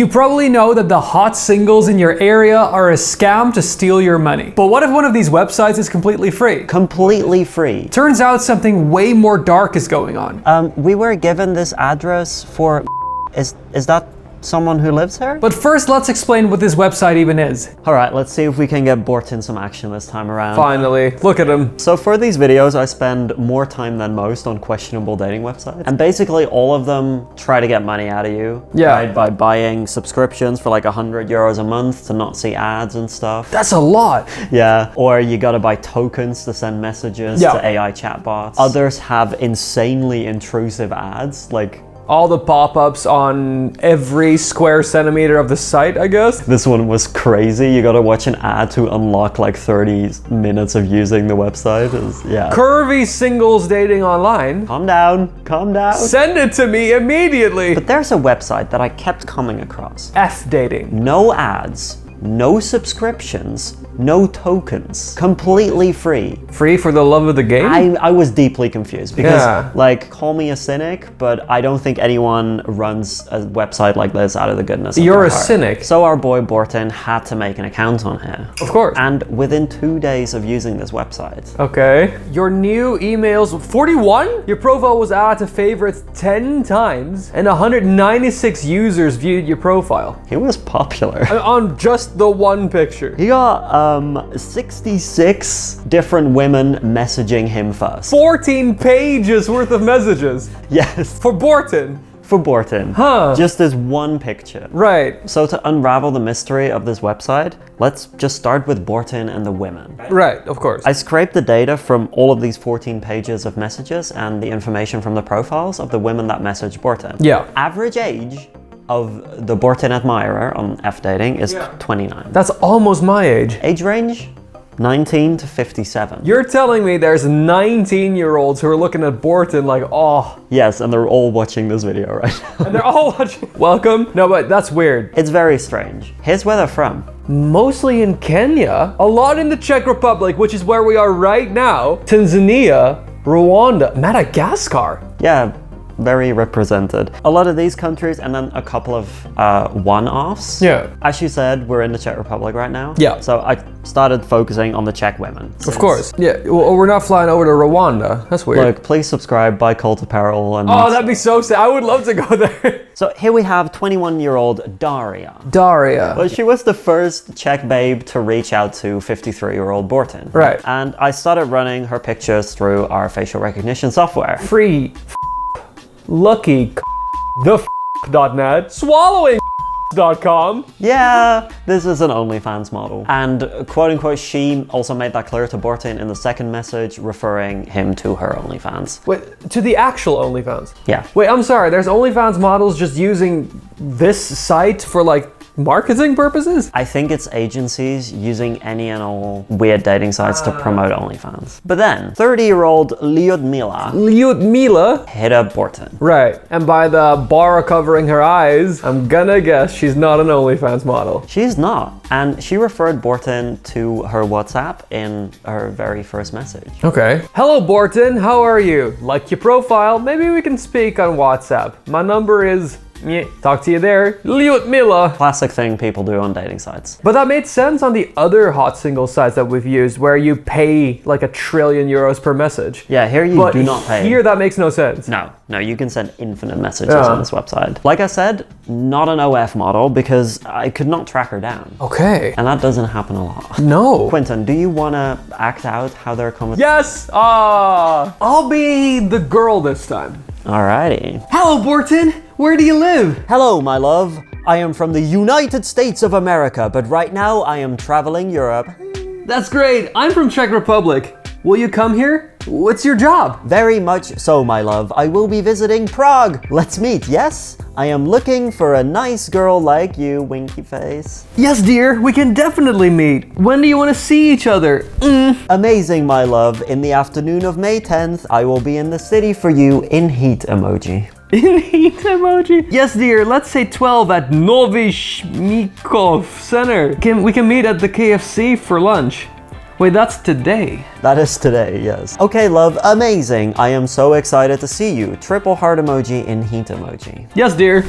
You probably know that the hot singles in your area are a scam to steal your money. But what if one of these websites is completely free? Completely free. Turns out something way more dark is going on. We were given this address for... Is that someone who lives here? But first, let's explain what this website even is. All right, let's see if we can get Borten some action this time around. Finally, look at him. So for these videos, I spend more time than most on questionable dating websites. And basically all of them try to get money out of you. Yeah. Right? By buying subscriptions for like €100 a month to not see ads and stuff. That's a lot. Yeah. Or you gotta buy tokens to send messages to AI chatbots. Others have insanely intrusive ads, like all the pop-ups on every square centimeter of the site, I guess. This one was crazy. You gotta watch an ad to unlock like 30 minutes of using the website. Yeah. Curvy singles dating online. Calm down, calm down. Send it to me immediately. But there's a website that I kept coming across. F dating. No ads, no subscriptions, no tokens, completely free. Free for the love of the game? I was deeply confused because like, call me a cynic, but I don't think anyone runs a website like this out of the goodness of You're their a heart. cynic. So our boy Borten had to make an account on here. Of course. And within 2 days of using this website. Okay. Your new emails, 41? Your profile was added to favorites 10 times and 196 users viewed your profile. He was popular. On just the one picture. He got 66 different women messaging him first. 14 pages worth of messages. Yes. For Borten. For Borten. Huh. Just this one picture. Right. So to unravel the mystery of this website, let's just start with Borten and the women. Right, of course. I scraped the data from all of these 14 pages of messages and the information from the profiles of the women that messaged Borten. Yeah. Average age of the Borten admirer on F-Dating is 29. That's almost my age. Age range? 19 to 57. You're telling me there's 19-year-olds who are looking at Borten like, oh. Yes, and they're all watching this video right now. And they're all watching. Welcome. No, but that's weird. It's very strange. Here's where they're from. Mostly in Kenya, a lot in the Czech Republic, which is where we are right now, Tanzania, Rwanda, Madagascar. Yeah, very represented. A lot of these countries and then a couple of one-offs. Yeah. As you said, we're in the Czech Republic right now. Yeah. So I started focusing on the Czech women. Of course. Yeah, well, we're not flying over to Rwanda. That's weird. Look, please subscribe, buy Cult Apparel. And oh, that'd be so sad. I would love to go there. So here we have 21-year-old Daria. Daria. Well, she was the first Czech babe to reach out to 53-year-old Borten. Right. And I started running her pictures through our facial recognition software. Free lucky .net swallowing.com. Yeah, this is an OnlyFans model. And quote unquote, she also made that clear to Borten in the second message, referring him to her OnlyFans. Wait, to the actual OnlyFans? Yeah. Wait, I'm sorry, there's OnlyFans models just using this site for like marketing purposes? I think it's agencies using any and all weird dating sites to promote OnlyFans. But then, 30-year-old Lyudmila hit up Borten. Right, and by the bar covering her eyes, I'm gonna guess she's not an OnlyFans model. She's not, and she referred Borten to her WhatsApp in her very first message. Okay. Hello Borten, how are you? Like your profile, maybe we can speak on WhatsApp. My number is... talk to you there, Lyudmila. Classic thing people do on dating sites. But that made sense on the other hot single sites that we've used where you pay like €1 trillion per message. Yeah, here you do not pay. Here that makes no sense. No, you can send infinite messages on this website. Like I said, not an OF model because I could not track her down. Okay. And that doesn't happen a lot. No. Quinten, do you want to act out how they're coming? Yes! I'll be the girl this time. Alrighty. Hello Borten, where do you live? Hello, my love. I am from the United States of America, but right now I am traveling Europe. That's great. I'm from Czech Republic. Will you come here? What's your job? Very much so, my love. I will be visiting Prague. Let's meet, yes? I am looking for a nice girl like you, winky face. Yes, dear, we can definitely meet. When do you want to see each other? Amazing, my love. In the afternoon of May 10th, I will be in the city for you in heat emoji. In heat emoji? Yes, dear, let's say 12 at Novi Shmikov Center. We can meet at the KFC for lunch. Wait, that's today. That is today, yes. Okay, love, amazing. I am so excited to see you. Triple heart emoji in heat emoji. Yes, dear.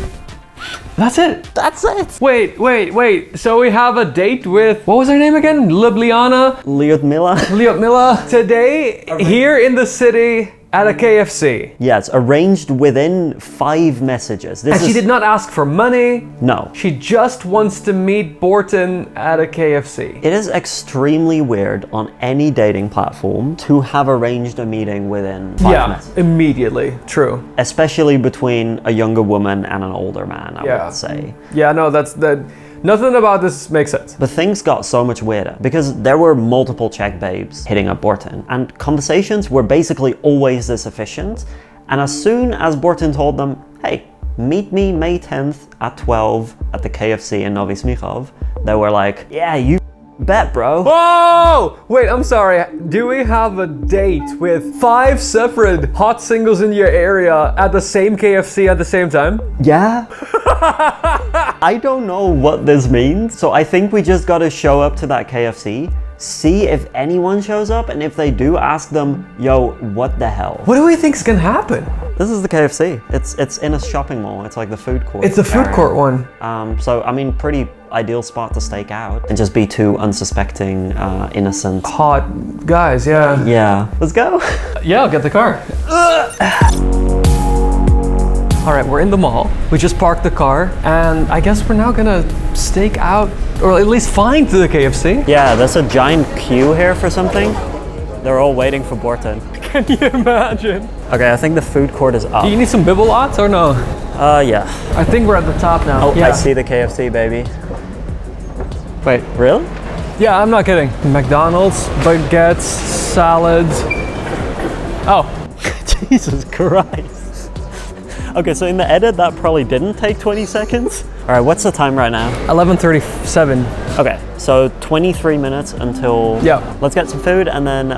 That's it. That's it. Wait. So we have a date with, what was her name again? Ljubljana? Lyudmila. Today, here in the city at a KFC. Yes, arranged within 5 messages. And she did not ask for money. No. She just wants to meet Borten at a KFC. It is extremely weird on any dating platform to have arranged a meeting within 5 messages. Immediately. True. Especially between a younger woman and an older man, I would say. Yeah, no, nothing about this makes sense. But things got so much weirder because there were multiple Czech babes hitting up Borten, and conversations were basically always this efficient. And as soon as Borten told them, hey, meet me May 10th at 12 at the KFC in Novi Smíchov, they were like, yeah, you bet, bro. Whoa! Wait, I'm sorry. Do we have a date with 5 separate hot singles in your area at the same KFC at the same time? Yeah. I don't know what this means, so I think we just gotta show up to that KFC, see if anyone shows up, and if they do, ask them, yo, what the hell? What do we think's gonna happen? This is the KFC. It's in a shopping mall. It's like the food court. It's the food court one. So, I mean, pretty ideal spot to stake out and just be 2 unsuspecting, innocent... Hot guys, yeah. Yeah. Let's go. Yeah, I'll get the car. All right, we're in the mall. We just parked the car, and I guess we're now gonna stake out, or at least find the KFC. Yeah, there's a giant queue here for something. They're all waiting for Borten. Can you imagine? Okay, I think the food court is up. Do you need some bibbelots or no? Yeah. I think we're at the top now. Oh, yeah. I see the KFC, baby. Wait, really? Yeah, I'm not kidding. McDonald's, baguettes, salads. Oh. Jesus Christ. Okay, so in the edit, that probably didn't take 20 seconds. All right, what's the time right now? 11:37. Okay, so 23 minutes until... Yeah. Let's get some food and then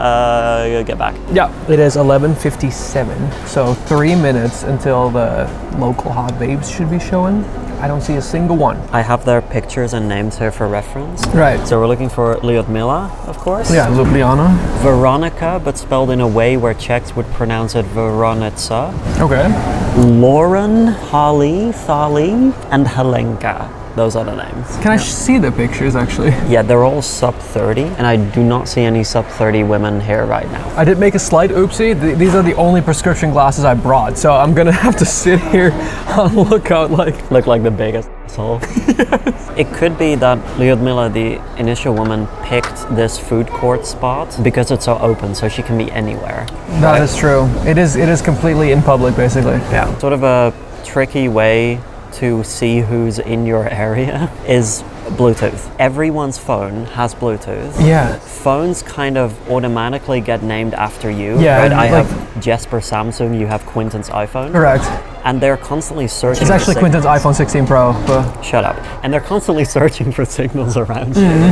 get back. Yeah. It is 11:57, so 3 minutes until the local hot babes should be showing. I don't see a single one. I have their pictures and names here for reference. Right. So we're looking for Lyudmila, of course. Yeah, Ljubljana. Veronica, but spelled in a way where Czechs would pronounce it Veronica. Okay. Lauren, Holly, Thali, and Helenka. Those are the names. Can I see the pictures, actually? Yeah, they're all sub 30, and I do not see any sub 30 women here right now. I did make a slight oopsie. These are the only prescription glasses I brought, so I'm gonna have to sit here on lookout like... Look like the biggest asshole. Yes. It could be that Lyudmila, the initial woman, picked this food court spot because it's so open, so she can be anywhere. That is true. It is completely in public, basically. Yeah. Sort of a tricky way to see who's in your area is Bluetooth. Everyone's phone has Bluetooth. Yeah. Phones kind of automatically get named after you. Yeah. Right? I have Jesper Samsung, you have Quinten's iPhone. Correct. And they're constantly searching It's actually Quinten's iPhone 16 Pro. But... Shut up. And they're constantly searching for signals around you.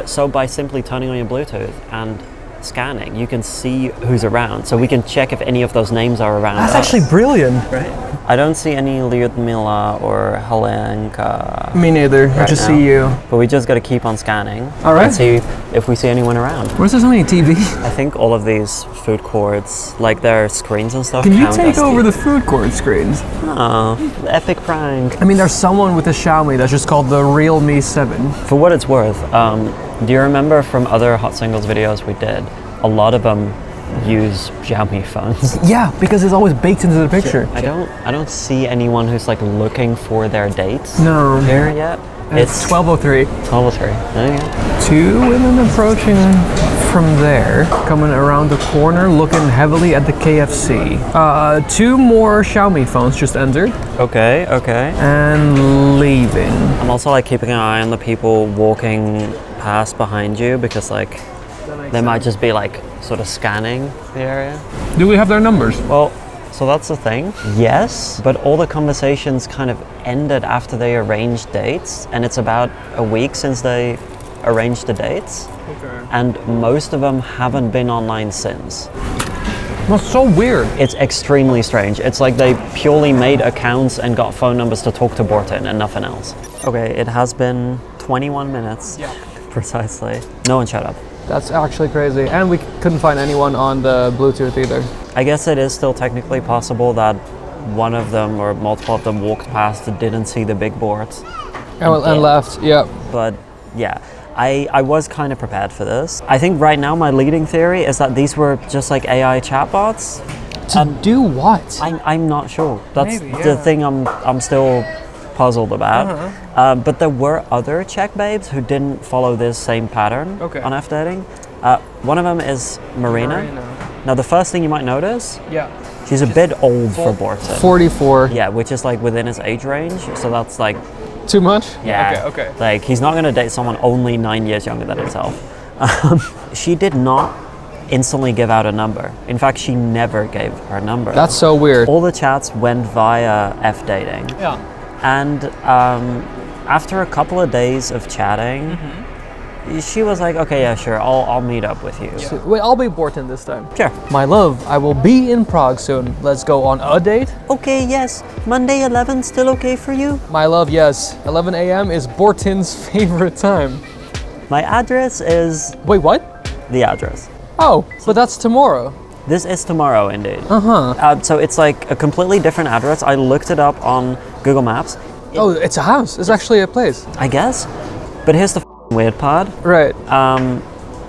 So by simply turning on your Bluetooth and scanning, you can see who's around. So we can check if any of those names are around. That's actually brilliant. Right. I don't see any Lyudmila or Helenka. Me neither. I just see you. But we just got to keep on scanning. All right. And see if we see anyone around. Where's there so many TV? I think all of these food courts, like their screens and stuff, Can you count take as over the food court screens? Oh, epic prank. I mean, there's someone with a Xiaomi that's just called the Realme 7. For what it's worth, do you remember from other Hot Singles videos we did, a lot of them use Xiaomi phones? Yeah, because it's always baked into the picture. I don't see anyone who's like looking for their dates. No. Here yet. It's 12:03. 12:03. There you go. 2 women approaching from there, coming around the corner, looking heavily at the KFC. 2 more Xiaomi phones just entered. Okay. And leaving. I'm also like keeping an eye on the people walking past behind you because like they might just be like sort of scanning the area. Do we have their numbers? Well, so that's the thing. Yes, but all the conversations kind of ended after they arranged dates, and it's about a week since they arranged the dates. Okay. And most of them haven't been online since. That's so weird. It's extremely strange. It's like they purely made accounts and got phone numbers to talk to Borten and nothing else. Okay, it has been 21 minutes. Yeah. Precisely. No one showed up. That's actually crazy. And we couldn't find anyone on the Bluetooth either. I guess it is still technically possible that one of them or multiple of them walked past and didn't see the big board. And left, yeah. But yeah, I was kind of prepared for this. I think right now my leading theory is that these were just like AI chatbots. To do what? I'm not sure. That's Maybe, the yeah. thing I'm still puzzled about. But there were other Czech babes who didn't follow this same pattern on F dating. One of them is Marina. Now the first thing you might notice, she's a bit old for Borton. 44. Yeah, which is like within his age range. So that's like Too much? yeah. Okay. Like he's not gonna date someone only 9 years younger than himself. She did not instantly give out a number. In fact, she never gave her number. That's so weird. All the chats went via F dating. Yeah. And after a couple of days of chatting, she was like, okay, yeah, sure, I'll meet up with you. So, wait, I'll be Borton this time. Sure. My love, I will be in Prague soon. Let's go on a date. Okay, yes. Monday 11 still okay for you? My love, yes. 11 a.m. is Borton's favorite time. My address is Wait, what? the address. Oh, but that's tomorrow. This is tomorrow, indeed. Uh-huh. So it's like a completely different address. I looked it up on Google Maps. Oh, it's a house. It's actually a place. I guess. But here's the weird part. Right.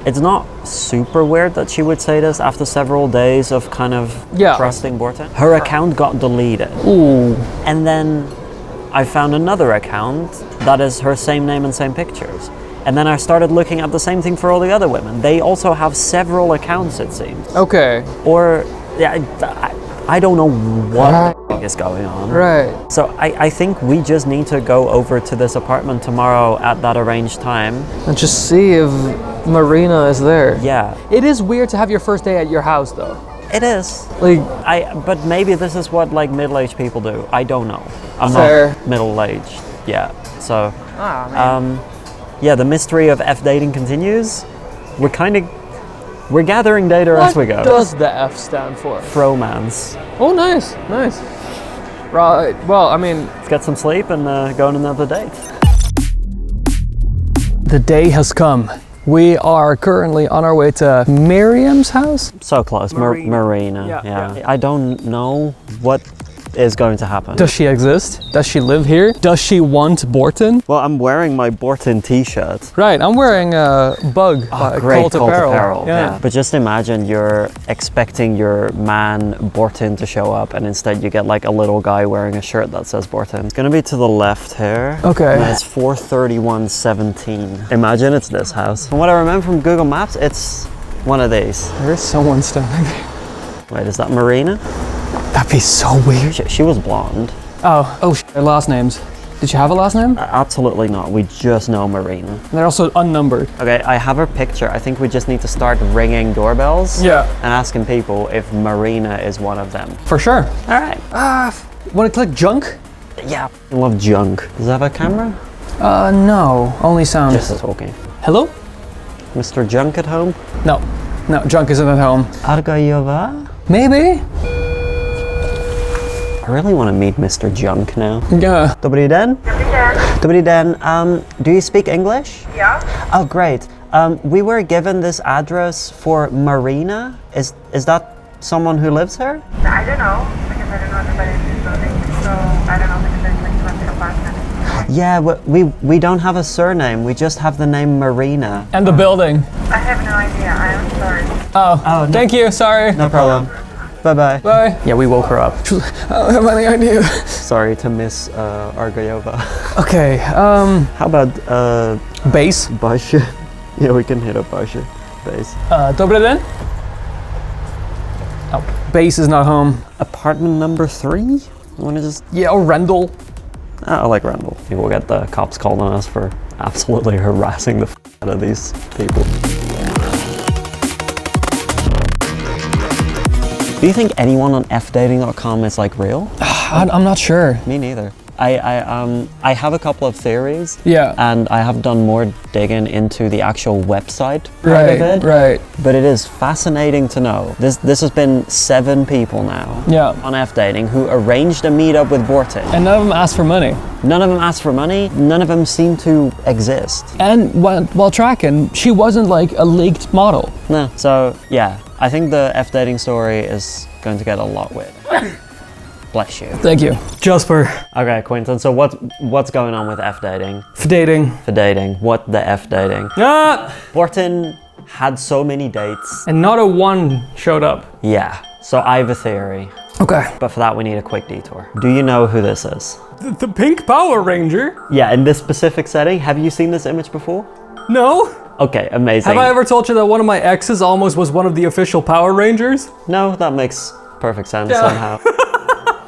It's not super weird that she would say this after several days of kind of trusting Borton. Her account got deleted. Ooh. And then I found another account that is her same name and same pictures. And then I started looking at the same thing for all the other women. They also have several accounts, it seems. Okay. Or, yeah, I don't know what the f- is going on. Right. So I think we just need to go over to this apartment tomorrow at that arranged time. And just see if Marina is there. Yeah, It is weird to have your first day at your house, though. it is. Like, But maybe this is what like middle-aged people do. I don't know. I'm Fair. not middle-aged yet. So, man. yeah, the mystery of F dating continues. We're gathering data as we go. What does the F stand for? Fromance. Oh, nice. Right. Well, I mean, Let's get some sleep and go on another date. the day has come. We are currently on our way to Miriam's house. So close, Marina. Yeah. I don't know what is going to happen. Does she exist? Does she live here? Does she want Borton? Well, I'm wearing my Borton t-shirt. Right, I'm wearing a Bug by Great Colt Apparel. Yeah. But just imagine you're expecting your man Borton to show up and instead you get like a little guy wearing a shirt that says Borton. It's gonna be to the left here. Okay. And it's 43117. Imagine it's this house. From what I remember from Google Maps, it's one of these. There's someone standing there. Wait, is that Marina? That'd be so weird. She was blonde. Their last names. Did you have a last name? Absolutely not. We just know Marina. They're also unnumbered. Okay, I have her picture. I think we just need to start ringing doorbells. Yeah. And asking people if Marina is one of them. For sure. All right. Want to click junk? Yeah. I love junk. Does it have a camera? No. Only sound. Just talking. Hello? Mr. Junk at home? No, junk isn't at home. Argajova? Maybe? I really want to meet Mr. Junk now. Yeah. Dobrý den. Dobrý den. Do you speak English? Yeah. Oh, great. We were given this address for Marina. Is that someone who lives here? I don't know because I don't know everybody in this building, so I don't know because there's like 20 apartments. Yeah, we don't have a surname. We just have the name Marina. And the building. I have no idea. I am sorry. Oh, no. Thank you. Sorry. No problem. Bye-bye. Bye. Yeah, we woke her up. I don't have any idea. Sorry to miss Argajova. Okay, How about base. Baše? Yeah, we can hit a Baše base. Dobrý den? Oh, base is not home. Apartment number 3? You want to just... Yeah, or Rendell. I like Randall. We'll get the cops called on us for absolutely harassing the out of these people. Do you think anyone on fdating.com is like real? I'm not sure. Me neither. I have a couple of theories. Yeah. And I have done more digging into the actual website part of it. Right. But it is fascinating to know. This has been 7 people now Yeah. on F-Dating who arranged a meetup with Borton. And none of them asked for money. None of them asked for money. None of them seem to exist. And while tracking, she wasn't like a leaked model. No. So yeah, I think the F-Dating story is going to get a lot weird. Bless you. Thank you. Jasper. Okay, Quinten, so what's going on with F dating? Dating. For dating. What the F dating? Ah! Borton had so many dates. And not a one showed up. Yeah, so I have a theory. Okay. But for that, we need a quick detour. Do you know who this is? The pink Power Ranger? Yeah, in this specific setting, have you seen this image before? No. Okay, amazing. Have I ever told you that one of my exes almost was one of the official Power Rangers? No, that makes perfect sense somehow.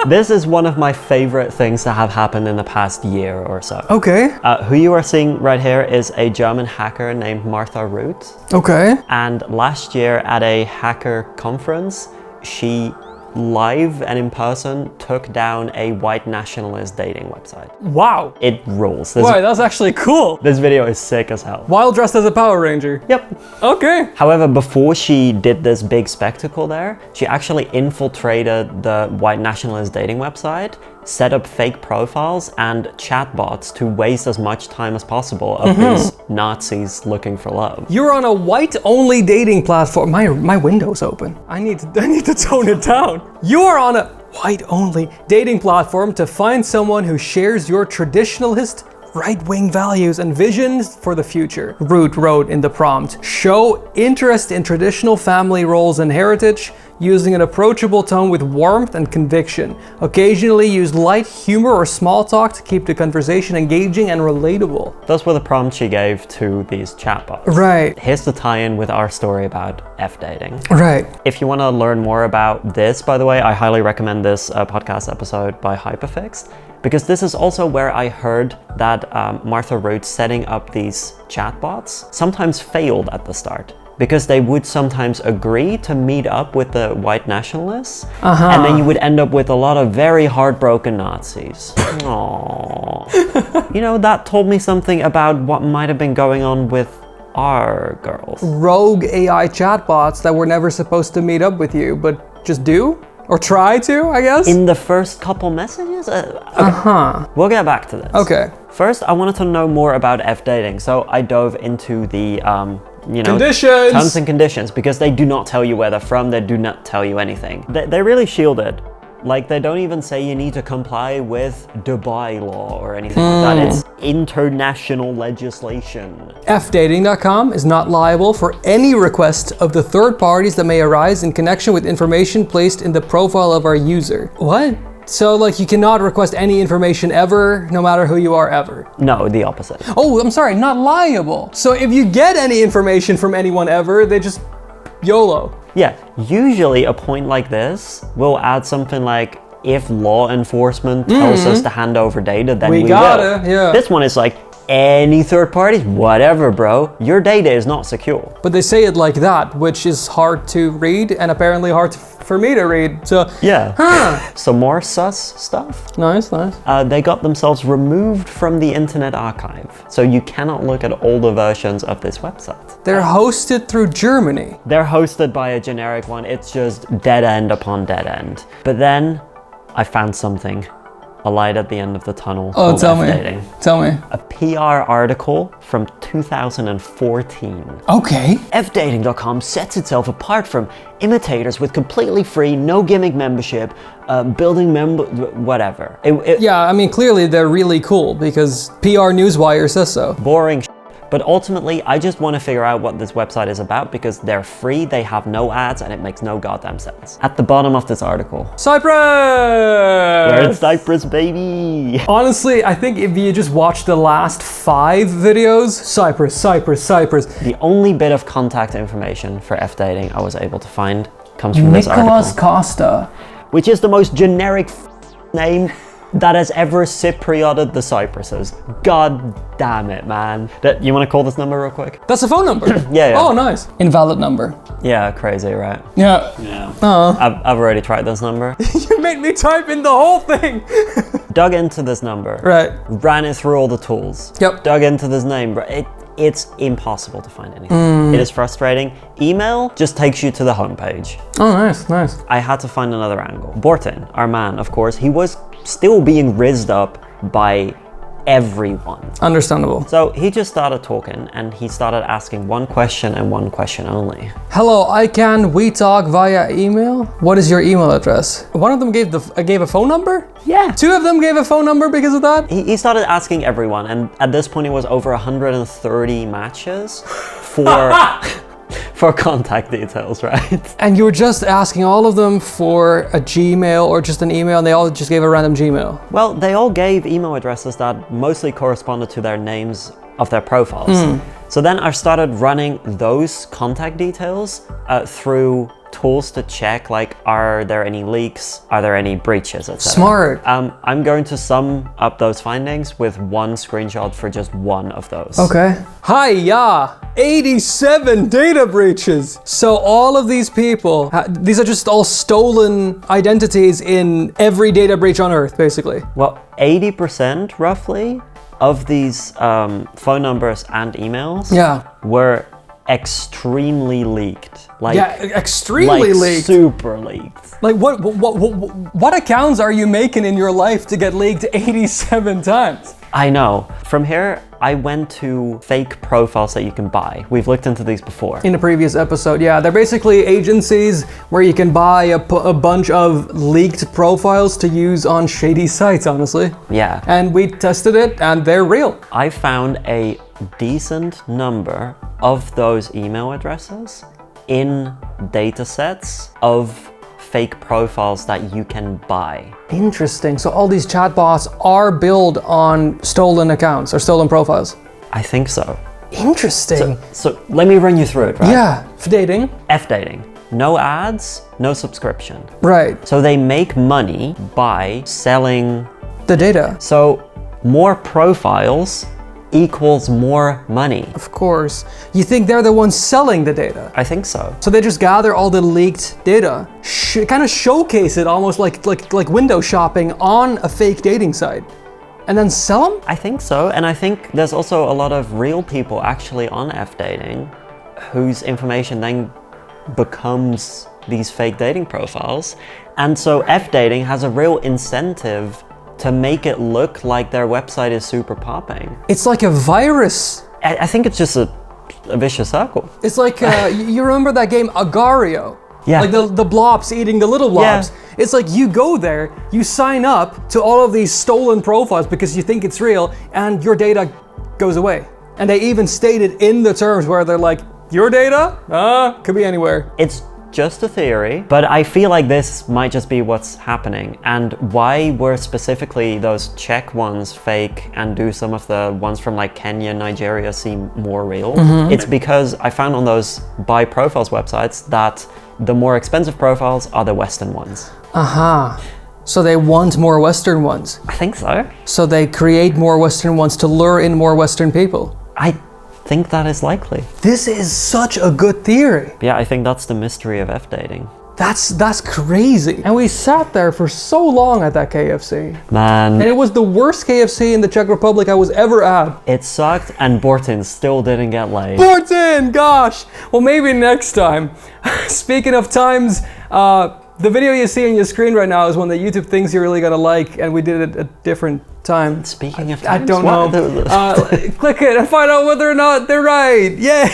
This is one of my favorite things to have happened in the past year or so. Okay. Who you are seeing right here is a German hacker named Martha Root. Okay. And last year at a hacker conference, she live and in person took down a white nationalist dating website. Wow. It rules. Wow, that's actually cool. This video is sick as hell. While dressed as a Power Ranger. Yep. Okay. However, before she did this big spectacle there, she actually infiltrated the white nationalist dating website, set up fake profiles and chatbots to waste as much time as possible of these Nazis looking for love. You're on a white-only dating platform. My window's open. I need to tone it down. You're on a white-only dating platform to find someone who shares your traditionalist right-wing values and visions for the future. Root wrote in the prompt, show interest in traditional family roles and heritage, using an approachable tone with warmth and conviction. Occasionally use light humor or small talk to keep the conversation engaging and relatable. Those were the prompts she gave to these chatbots. Right. Here's the tie-in with our story about F-dating. Right. If you want to learn more about this, by the way, I highly recommend this podcast episode by Hyperfixed, because this is also where I heard that Martha Root setting up these chatbots sometimes failed at the start, because they would sometimes agree to meet up with the white nationalists, and then you would end up with a lot of very heartbroken Nazis. Aww. You know, that told me something about what might have been going on with our girls. Rogue AI chatbots that were never supposed to meet up with you, but just do? Or try to, I guess? In the first couple messages? Okay. We'll get back to this. Okay. First, I wanted to know more about F-dating, so I dove into the conditions. Terms and conditions, because they do not tell you where they're from, they do not tell you anything. They really shield it. Like, they don't even say you need to comply with Dubai law or anything like that. It's international legislation. Fdating.com is not liable for any request of the third parties that may arise in connection with information placed in the profile of our user. What? So, like, you cannot request any information ever, no matter who you are ever? No, the opposite. Oh, I'm sorry, not liable. So if you get any information from anyone ever, they just YOLO. Yeah, usually a point like this will add something like, if law enforcement tells us to hand over data, then we gotta, will. yeah. This one is like, any third parties, whatever, bro. Your data is not secure. But they say it like that, which is hard to read and apparently hard for me to read. So yeah, some more sus stuff. Nice. They got themselves removed from the Internet Archive, so you cannot look at older versions of this website. They're hosted through Germany. They're hosted by a generic one. It's just dead end upon dead end. But then I found something. A light at the end of the tunnel. Oh, tell me. A PR article from 2014. Okay. Fdating.com sets itself apart from imitators with completely free, no gimmick membership, whatever. Yeah, I mean, clearly they're really cool because PR Newswire says so. Boring. But ultimately, I just want to figure out what this website is about because they're free, they have no ads, and it makes no goddamn sense. At the bottom of this article. Cyprus! We're in Cyprus, baby! Honestly, I think if you just watch the last 5 videos, Cyprus. The only bit of contact information for F-dating I was able to find comes from this article. Nicolas Costa. Which is the most generic name that has ever Cyprioted the Cypresses. God damn it, man. You want to call this number real quick? That's a phone number? Yeah. Oh, nice. Invalid number. Yeah, crazy, right? Yeah. I've already tried this number. You made me type in the whole thing. Dug into this number. Right. Ran it through all the tools. Yep. Dug into this name. It's impossible to find anything. It is frustrating. Email just takes you to the homepage. Oh, nice. I had to find another angle. Borten, our man, of course, he was still being rizzed up by everyone. Understandable. So he just started talking and he started asking one question and one question only. Hello, can we talk via email? What is your email address? One of them gave a phone number? Yeah. Two of them gave a phone number because of that? He started asking everyone, and at this point it was over 130 matches for for contact details, right? And you were just asking all of them for a Gmail or just an email, and they all just gave a random Gmail? Well, they all gave email addresses that mostly corresponded to their names of their profiles. So then I started running those contact details through tools to check, like, are there any leaks? Are there any breaches, etc. Smart. I'm going to sum up those findings with one screenshot for just one of those. Okay. Hi, yeah. 87 data breaches. So all of these people, these are just all stolen identities in every data breach on Earth, basically. Well, 80% roughly of these phone numbers and emails were extremely leaked. Like, extremely leaked. Super leaked. Like what accounts are you making in your life to get leaked 87 times? I know. From here, I went to fake profiles that you can buy. We've looked into these before. In a previous episode, yeah. They're basically agencies where you can buy a bunch of leaked profiles to use on shady sites, honestly. Yeah. And we tested it, and they're real. I found a decent number of those email addresses in data sets of fake profiles that you can buy. Interesting. So all these chatbots are built on stolen accounts or stolen profiles? I think so. Interesting. So let me run you through it, right? Yeah. Dating. F-dating. No ads, no subscription. Right. So they make money by selling the data. So more profiles equals more money. Of course. You think they're the ones selling the data? I think so. So they just gather all the leaked data, kind of showcase it almost like window shopping on a fake dating site, and then sell them? I think so, and I think there's also a lot of real people actually on F-dating whose information then becomes these fake dating profiles. And so F-dating has a real incentive to make it look like their website is super popping. It's like a virus. I think it's just a vicious circle. It's like, you remember that game Agario? Yeah. Like the blobs eating the little blobs. Yeah. It's like you go there, you sign up to all of these stolen profiles because you think it's real, and your data goes away. And they even stated in the terms where they're like, your data? Could be anywhere. It's just a theory, but I feel like this might just be what's happening. And why were specifically those Czech ones fake and do some of the ones from like Kenya, Nigeria seem more real? It's because I found on those buy profiles websites that the more expensive profiles are the Western ones. So they want more Western ones. I think so. So they create more Western ones to lure in more Western people. I think that is likely. This is such a good theory. Yeah, I think that's the mystery of F-dating. That's crazy. And we sat there for so long at that KFC. Man. And it was the worst KFC in the Czech Republic I was ever at. It sucked, and Bortin still didn't get laid. Bortin, gosh. Well, maybe next time. Speaking of times, the video you see on your screen right now is one that YouTube thinks you're really gonna like, and we did it at a different time. Speaking of times, I don't know. Click it and find out whether or not they're right. Yay!